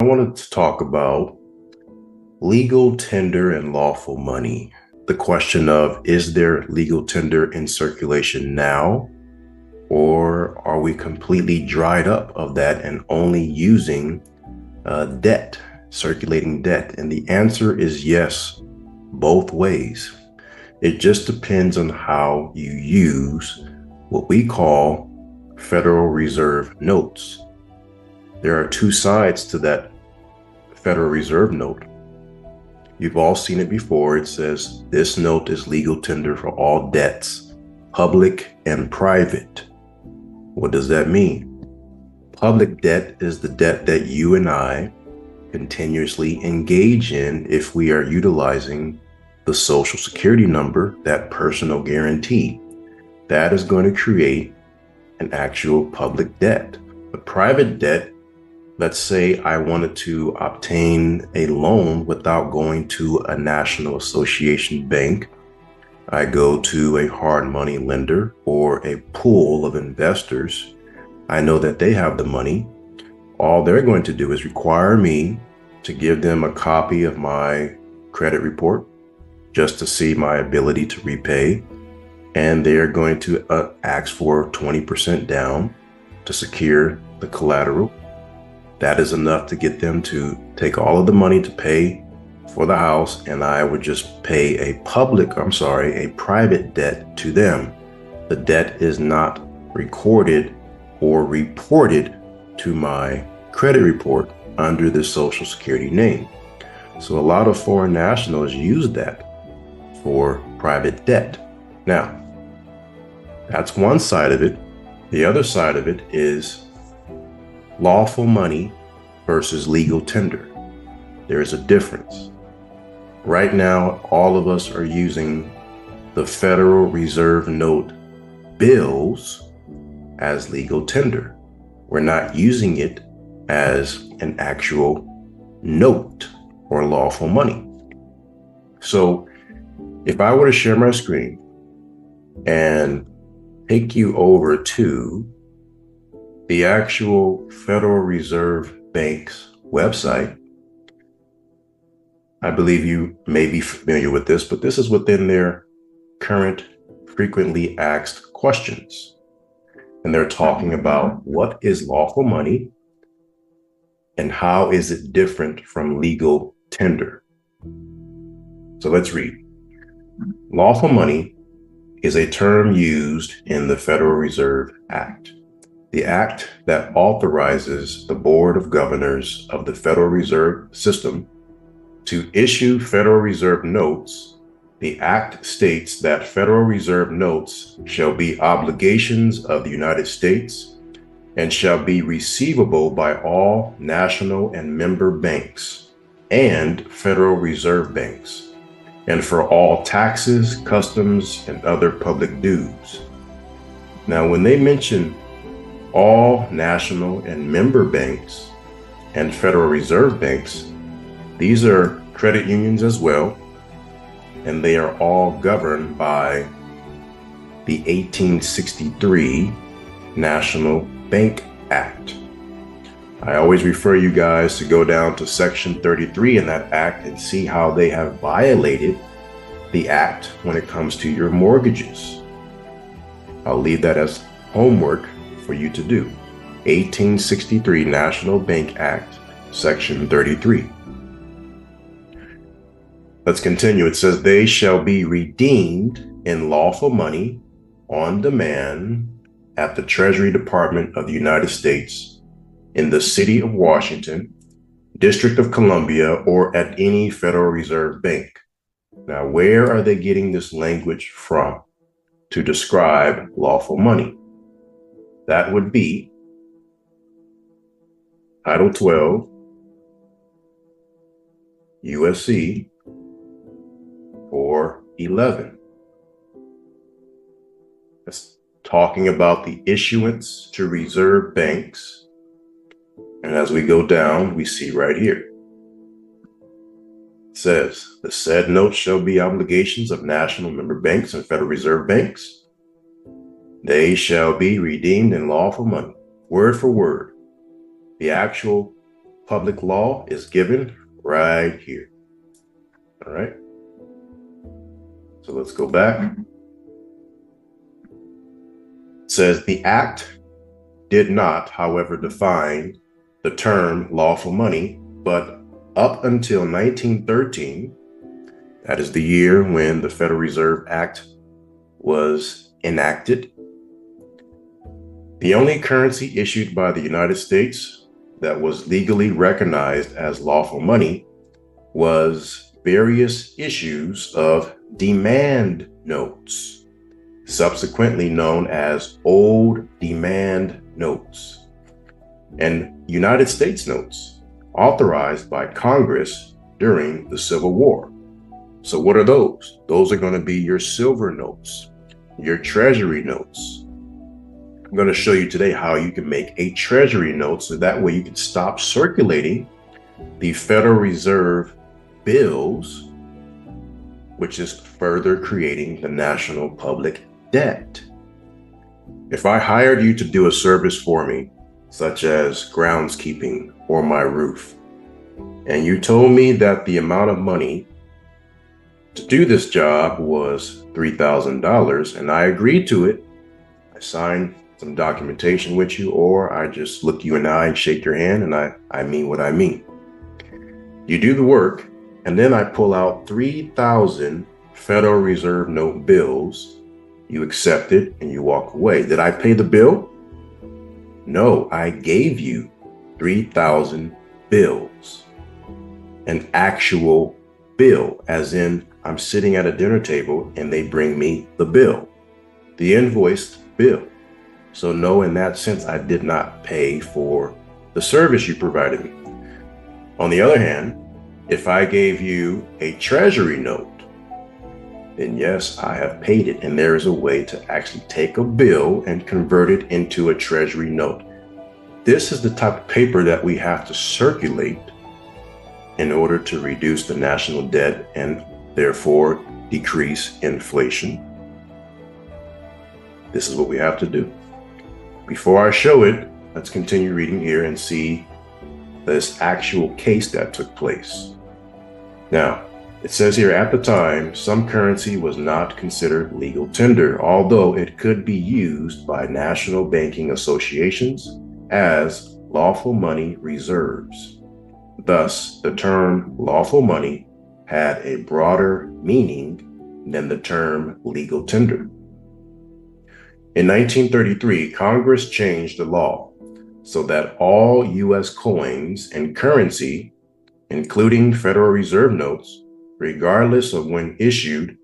wanted to talk about legal tender and lawful money. The question of, is there legal tender in circulation now, or are we completely dried up of that and only using debt, circulating debt? And the answer is yes, both ways. It just depends on how you use what we call Federal Reserve notes. There are two sides to that Federal Reserve note. You've all seen it before. It says this note is legal tender for all debts, public and private. What does that mean? Public debt is the debt that you and I continuously engage in if we are utilizing the Social Security number, that personal guarantee. That is going to create an actual public debt. The private debt, let's say I wanted to obtain a loan without going to a National Association bank. I go to a hard money lender or a pool of investors. I know that they have the money. All they're going to do is require me to give them a copy of my credit report just to see my ability to repay. And they're going to ask for 20% down to secure the collateral. That is enough to get them to take all of the money to pay for the house, and I would just pay a private debt to them. The debt is not recorded or reported to my credit report under the Social Security name. So a lot of foreign nationals use that for private debt. Now, that's one side of it. The other side of it is lawful money versus legal tender. There is a difference. Right now, all of us are using the Federal Reserve note bills as legal tender. We're not using it as an actual note or lawful money. So if I were to share my screen and take you over to the actual Federal Reserve Bank's website, I believe you may be familiar with this, but this is within their current frequently asked questions. And they're talking about what is lawful money and how is it different from legal tender. So let's read. Lawful money is a term used in the Federal Reserve Act, the act that authorizes the Board of Governors of the Federal Reserve System to issue Federal Reserve notes. The act states that Federal Reserve notes shall be obligations of the United States and shall be receivable by all national and member banks and Federal Reserve banks, and for all taxes, customs, and other public dues. Now, when they mention all national and member banks and Federal Reserve banks, these are credit unions as well, and they are all governed by the 1863 National Bank Act. I always refer you guys to go down to Section 33 in that act and see how they have violated the act when it comes to your mortgages. I'll leave that as homework for you to do. 1863 National Bank Act, Section 33. Let's continue. It says, they shall be redeemed in lawful money on demand at the Treasury Department of the United States, in the City of Washington, District of Columbia, or at any Federal Reserve Bank. Now, where are they getting this language from to describe lawful money? That would be Title 12, USC 411. That's talking about the issuance to reserve banks. And as we go down, we see right here, it says, the said notes shall be obligations of national member banks and Federal Reserve banks. They shall be redeemed in lawful money, word for word. The actual public law is given right here. All right. So let's go back. It says the act did not, however, define the term lawful money, but up until 1913, that is the year when the Federal Reserve Act was enacted, the only currency issued by the United States that was legally recognized as lawful money was various issues of demand notes, subsequently known as old demand notes, and United States notes authorized by Congress during the Civil War. So what are those? Those are going to be your silver notes, your Treasury notes. I'm going to show you today how you can make a Treasury note so that way you can stop circulating the Federal Reserve bills, which is further creating the national public debt. If I hired you to do a service for me, such as groundskeeping or my roof, and you told me that the amount of money to do this job was $3,000, and I agreed to it, I signed some documentation with you, or I just look you in the eye and shake your hand, and I mean what I mean. You do the work, and then I pull out 3,000 Federal Reserve note bills. You accept it and you walk away. Did I pay the bill? No, I gave you 3,000 bills. An actual bill, as in I'm sitting at a dinner table and they bring me the bill, the invoiced bill. So no, in that sense, I did not pay for the service you provided me. On the other hand, if I gave you a Treasury note, then yes, I have paid it. And there is a way to actually take a bill and convert it into a Treasury note. This is the type of paper that we have to circulate in order to reduce the national debt and therefore decrease inflation. This is what we have to do. Before I show it, let's continue reading here and see this actual case that took place. Now, it says here, at the time, some currency was not considered legal tender, although it could be used by national banking associations as lawful money reserves. Thus, the term lawful money had a broader meaning than the term legal tender. In 1933, Congress changed the law so that all U.S. coins and currency, including Federal Reserve notes, regardless of when issued,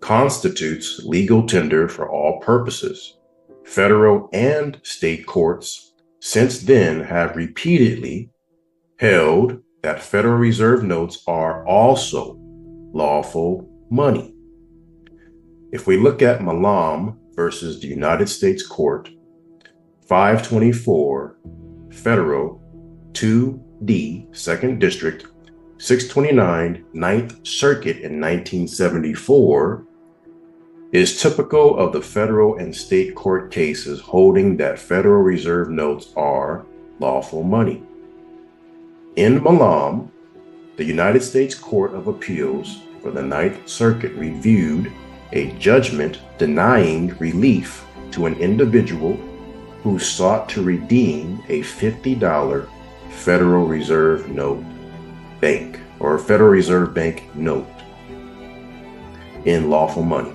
constitutes legal tender for all purposes. Federal and state courts since then have repeatedly held that Federal Reserve notes are also lawful money. If we look at Malam versus the United States Court, 524 Federal 2D, 2nd District, 629 9th Circuit in 1974, is typical of the federal and state court cases holding that Federal Reserve notes are lawful money. In Malam, the United States Court of Appeals for the 9th Circuit reviewed a judgment denying relief to an individual who sought to redeem a $50 Federal Reserve note bank or Federal Reserve Bank note in lawful money.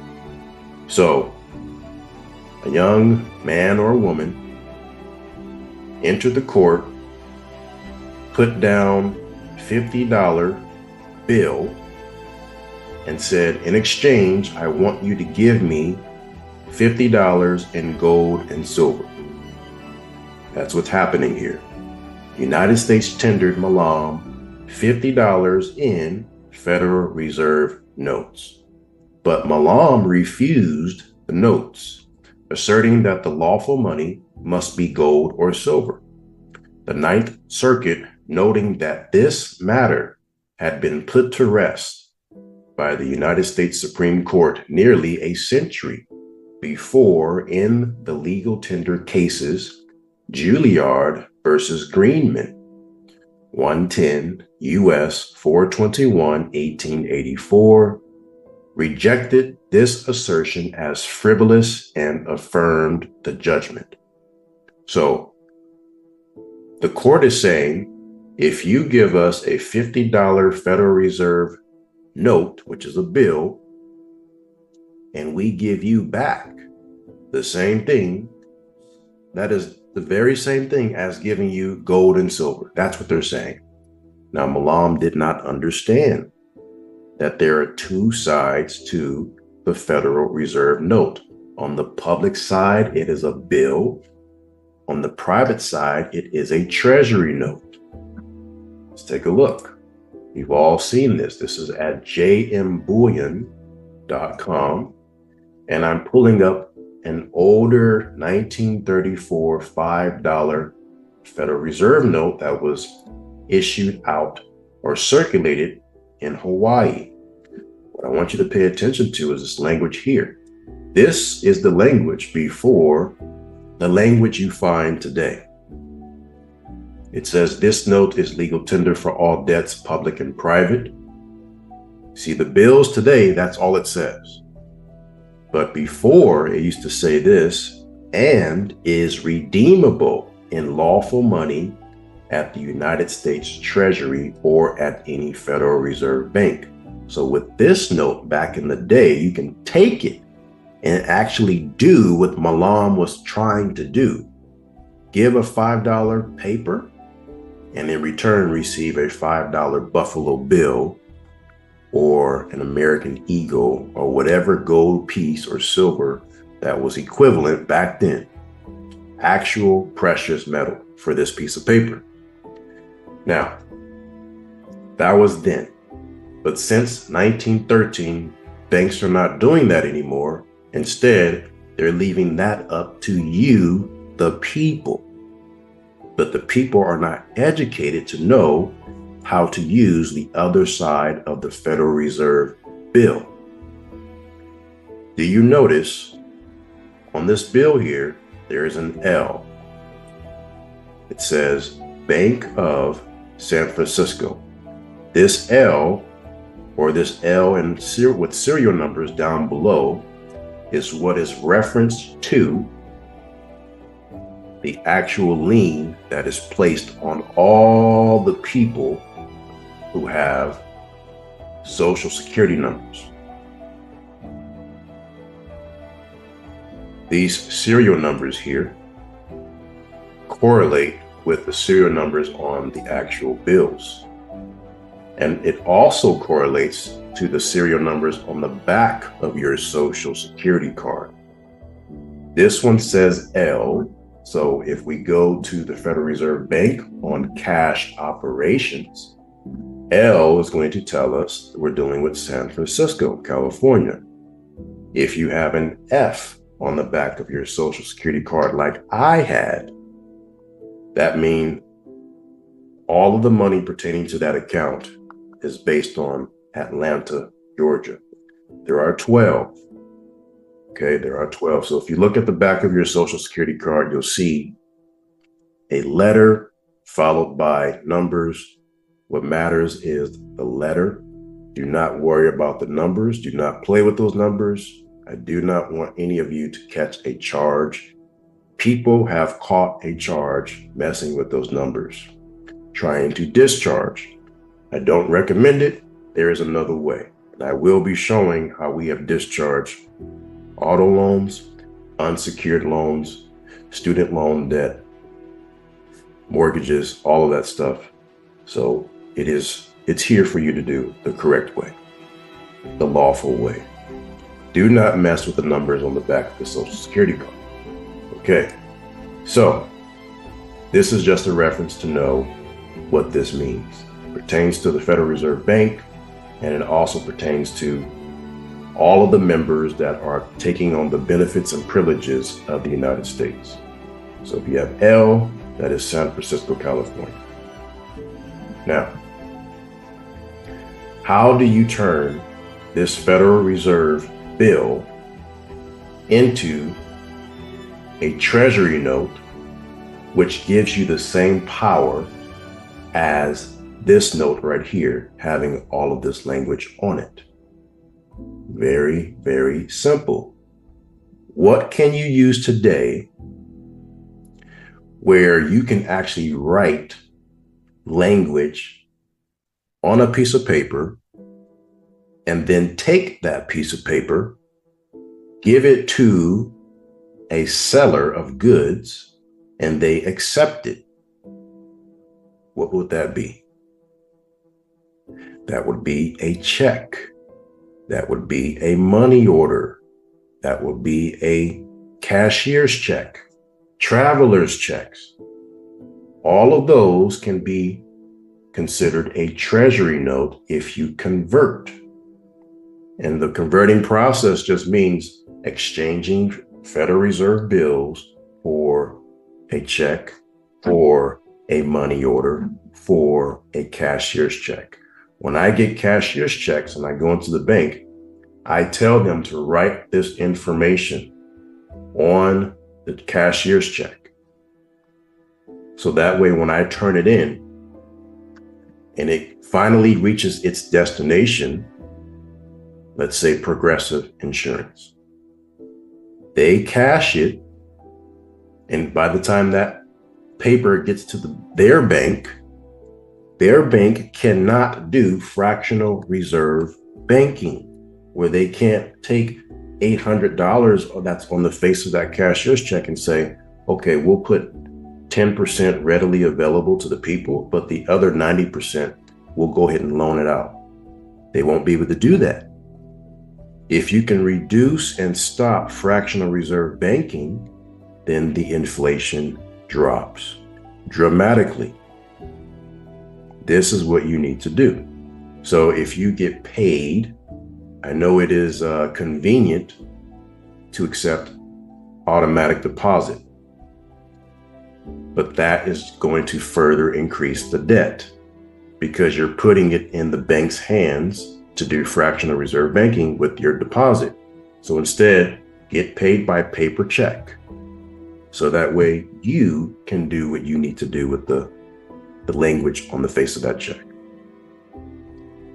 So, a young man or woman entered the court, put down $50 bill, and said, in exchange, I want you to give me $50 in gold and silver. That's what's happening here. The United States tendered Malam $50 in Federal Reserve notes. But Malam refused the notes, asserting that the lawful money must be gold or silver. The 9th Circuit, noting that this matter had been put to rest by the United States Supreme Court nearly a century before in the legal tender cases Juilliard versus Greenman, 110 U.S. 421, 1884, rejected this assertion as frivolous and affirmed the judgment. So the court is saying, if you give us a $50 Federal Reserve note, which is a bill, and we give you back the same thing, that is the very same thing as giving you gold and silver. That's what they're saying. Now, Malam did not understand that there are two sides to the Federal Reserve note. On the public side, it is a bill. On the private side, it is a Treasury note. Let's take a look. You've all seen this. This is at jmbullion.com, and I'm pulling up an older 1934 $5 Federal Reserve note that was issued out or circulated in Hawaii. What I want you to pay attention to is this language here. This is the language before the language you find today. It says this note is legal tender for all debts, public and private. See, the bills today, that's all it says. But before, it used to say this, and is redeemable in lawful money at the United States Treasury or at any Federal Reserve Bank. So with this note back in the day, you can take it and actually do what Malam was trying to do. Give a $5 paper and in return receive a $5 Buffalo bill or an American Eagle or whatever gold piece or silver that was equivalent back then. Actual precious metal for this piece of paper. Now, that was then. But since 1913, banks are not doing that anymore. Instead, they're leaving that up to you, the people. But the people are not educated to know how to use the other side of the Federal Reserve bill. Do you notice on this bill here, there is an L. It says Bank of San Francisco. This L, or this L and with serial numbers down below, is what is referenced to the actual lien that is placed on all the people who have Social Security numbers. These serial numbers here correlate with the serial numbers on the actual bills. And it also correlates to the serial numbers on the back of your Social Security card. This one says L. So if we go to the Federal Reserve Bank on cash operations, L is going to tell us that we're dealing with San Francisco, California. If you have an F on the back of your Social Security card like I had, that means all of the money pertaining to that account is based on Atlanta, Georgia. There are 12. Okay, there are 12. So if you look at the back of your Social Security card, you'll see a letter followed by numbers. What matters is the letter. Do not worry about the numbers. Do not play with those numbers. I do not want any of you to catch a charge. People have caught a charge messing with those numbers, trying to discharge. I don't recommend it. There is another way. And I will be showing how we have discharged auto loans, unsecured loans, student loan debt, mortgages, all of that stuff. So it's here for you to do the correct way, the lawful way. Do not mess with the numbers on the back of the Social Security card. Okay, so this is just a reference to know what this means. It pertains to the Federal Reserve Bank, and it also pertains to all of the members that are taking on the benefits and privileges of the United States. So if you have L, that is San Francisco, California. Now, how do you turn this Federal Reserve bill into a Treasury note, which gives you the same power as this note right here, having all of this language on it. Very, very simple. What can you use today where you can actually write language on a piece of paper and then take that piece of paper, give it to a seller of goods, and they accept it? What would that be? That would be a check. That would be a money order. That would be a cashier's check, traveler's checks. All of those can be considered a treasury note if you convert. And the converting process just means exchanging Federal Reserve bills for a check, for a money order, for a cashier's check. When I get cashier's checks and I go into the bank, I tell them to write this information on the cashier's check. So that way, when I turn it in and it finally reaches its destination, let's say Progressive Insurance, they cash it. And by the time that paper gets to their bank cannot do fractional reserve banking, where they can't take $800 that's on the face of that cashier's check and say, okay, we'll put 10% readily available to the people, but the other 90% we'll go ahead and loan it out. They won't be able to do that. If you can reduce and stop fractional reserve banking, then the inflation drops dramatically. This is what you need to do. So if you get paid, I know it is convenient to accept automatic deposit, but that is going to further increase the debt because you're putting it in the bank's hands to do fractional reserve banking with your deposit. So instead, get paid by paper check. So that way you can do what you need to do with the language on the face of that check.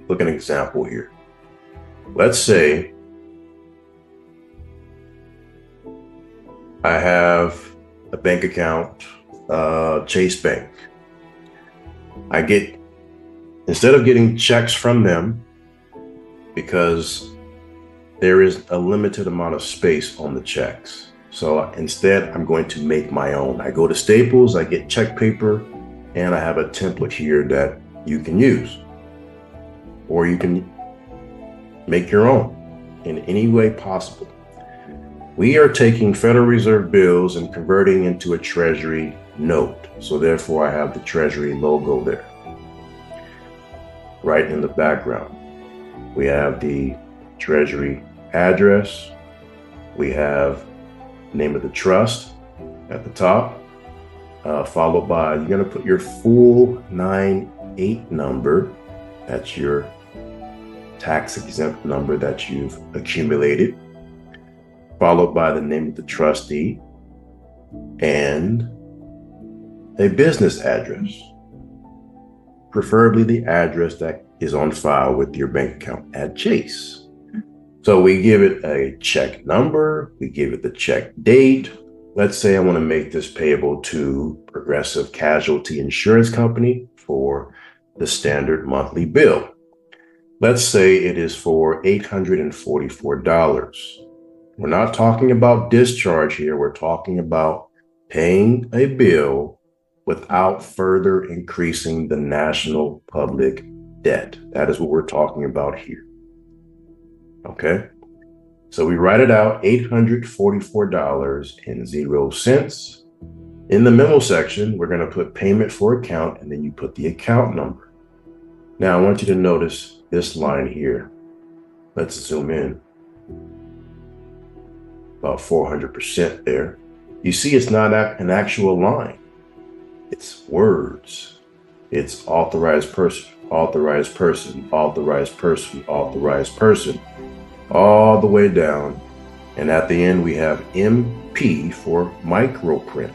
Look at an example here. Let's say I have a bank account, Chase Bank. Instead of getting checks from them, because there is a limited amount of space on the checks. So instead, I'm going to make my own. I go to Staples, I get check paper, and I have a template here that you can use. Or you can make your own in any way possible. We are taking Federal Reserve bills and converting into a Treasury note. So therefore, I have the Treasury logo there. Right in the background, we have the Treasury address. We have the name of the trust at the top, followed by, you're going to put your full 98 number. That's your tax exempt number that you've accumulated, followed by the name of the trustee and a business address, preferably the address that is on file with your bank account at Chase. So we give it a check number, we give it the check date. Let's say I want to make this payable to Progressive Casualty Insurance Company for the standard monthly bill. Let's say it is for $844. We're not talking about discharge here. We're talking about paying a bill without further increasing the national public debt. That is what we're talking about here. Okay. So we write it out, $844.00. In the memo section, we're going to put payment for account, and then you put the account number. Now I want you to notice this line here. Let's zoom in. About 400% there. You see it's not an actual line. It's words. It's authorized person, authorized person, authorized person, authorized person, all the way down. And at the end, we have MP for microprint.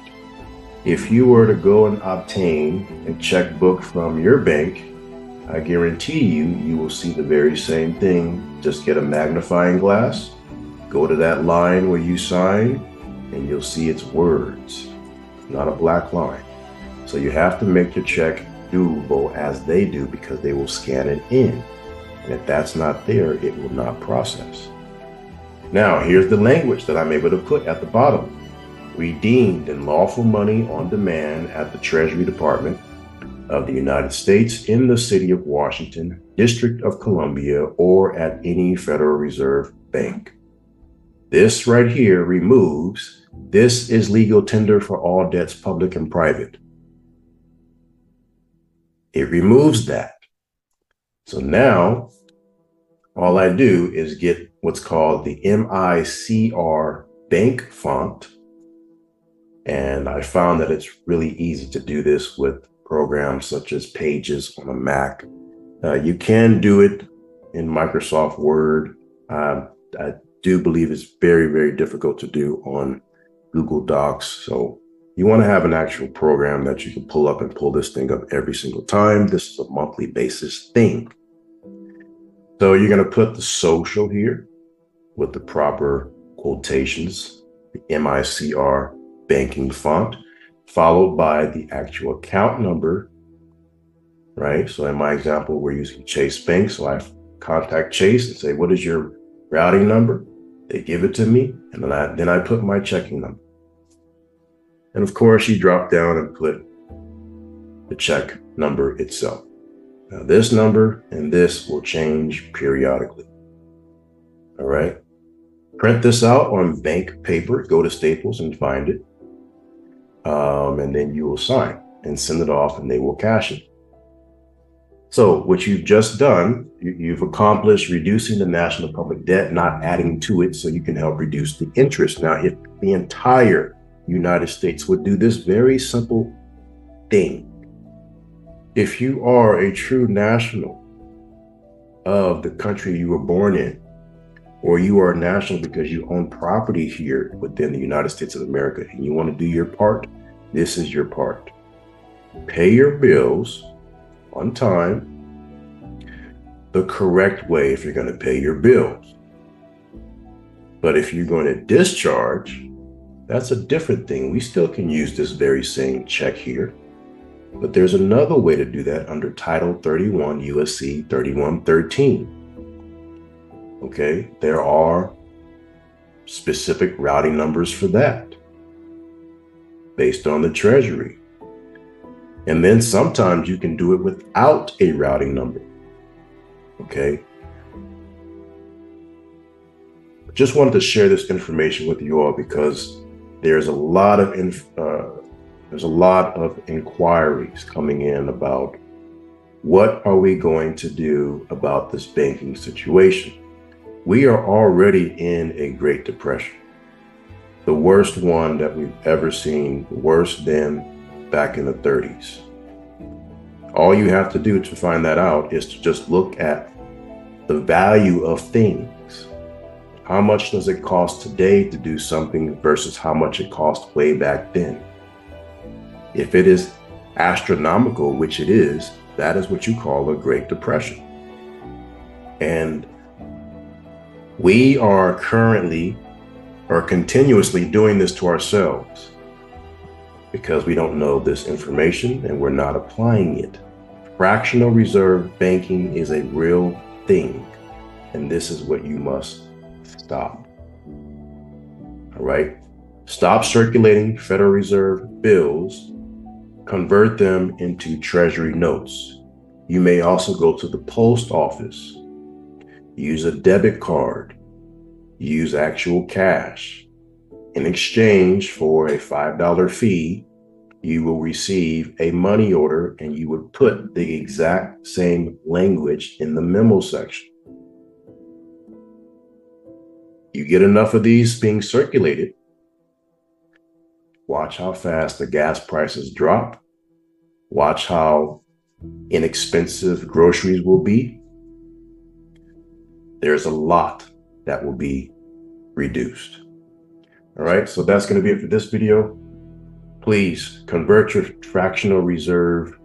If you were to go and obtain a checkbook from your bank, I guarantee you will see the very same thing. Just get a magnifying glass, go to that line where you sign, and you'll see its words, not a black line. So you have to make your check doable as they do, because they will scan it in. And if that's not there, it will not process. Now, here's the language that I'm able to put at the bottom. Redeemed in lawful money on demand at the Treasury Department of the United States in the city of Washington, District of Columbia, or at any Federal Reserve Bank. This right here removes, this is legal tender for all debts, public and private. It removes that. So now all I do is get what's called the MICR bank font. And I found that it's really easy to do this with programs such as Pages on a Mac. You can do it in Microsoft Word. I do believe it's very, very difficult to do on Google Docs. So you want to have an actual program that you can pull up and pull this thing up every single time. This is a monthly basis thing. So you're going to put the social here with the proper quotations, the MICR banking font, followed by the actual account number, right? So in my example, we're using Chase Bank. So I contact Chase and say, what is your routing number? They give it to me, and then I put my checking number. And of course, you drop down and put the check number itself. Now, this number and this will change periodically. All right. Print this out on bank paper. Go to Staples and find it. And then you will sign and send it off, and they will cash it. So what you've just done, you've accomplished reducing the national public debt, not adding to it, so you can help reduce the interest. Now, if the entire United States would do this very simple thing, if you are a true national of the country you were born in, or you are a national because you own property here within the United States of America and you want to do your part, this is your part. Pay your bills on time, the correct way if you're going to pay your bills. But if you're going to discharge, that's a different thing. We still can use this very same check here, but there's another way to do that under Title 31 USC 3113. Okay, there are specific routing numbers for that based on the Treasury. And then sometimes you can do it without a routing number. Okay. Just wanted to share this information with you all because there's a lot of inquiries coming in about what are we going to do about this banking situation. We are already in a Great Depression, the worst one that we've ever seen, worse than back in the 30s. All you have to do to find that out is to just look at the value of things. How much does it cost today to do something versus how much it cost way back then? If it is astronomical, which it is, that is what you call a Great Depression. And we are currently or continuously doing this to ourselves because we don't know this information and we're not applying it. Fractional reserve banking is a real thing, and this is what you must stop. All right? Stop circulating Federal Reserve bills, convert them into Treasury notes. You may also go to the post office, use a debit card, use actual cash. In exchange for a $5 fee, you will receive a money order and you would put the exact same language in the memo section. You get enough of these being circulated, watch how fast the gas prices drop, watch how inexpensive groceries will be. There's a lot that will be reduced. All right, so that's going to be it for this video. Please convert your fractional reserve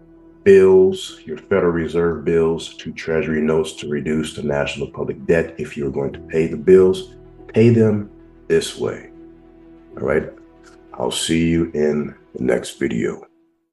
bills, your Federal Reserve bills, to Treasury notes to reduce the national public debt. If you're going to pay the bills, pay them this way. All right. I'll see you in the next video.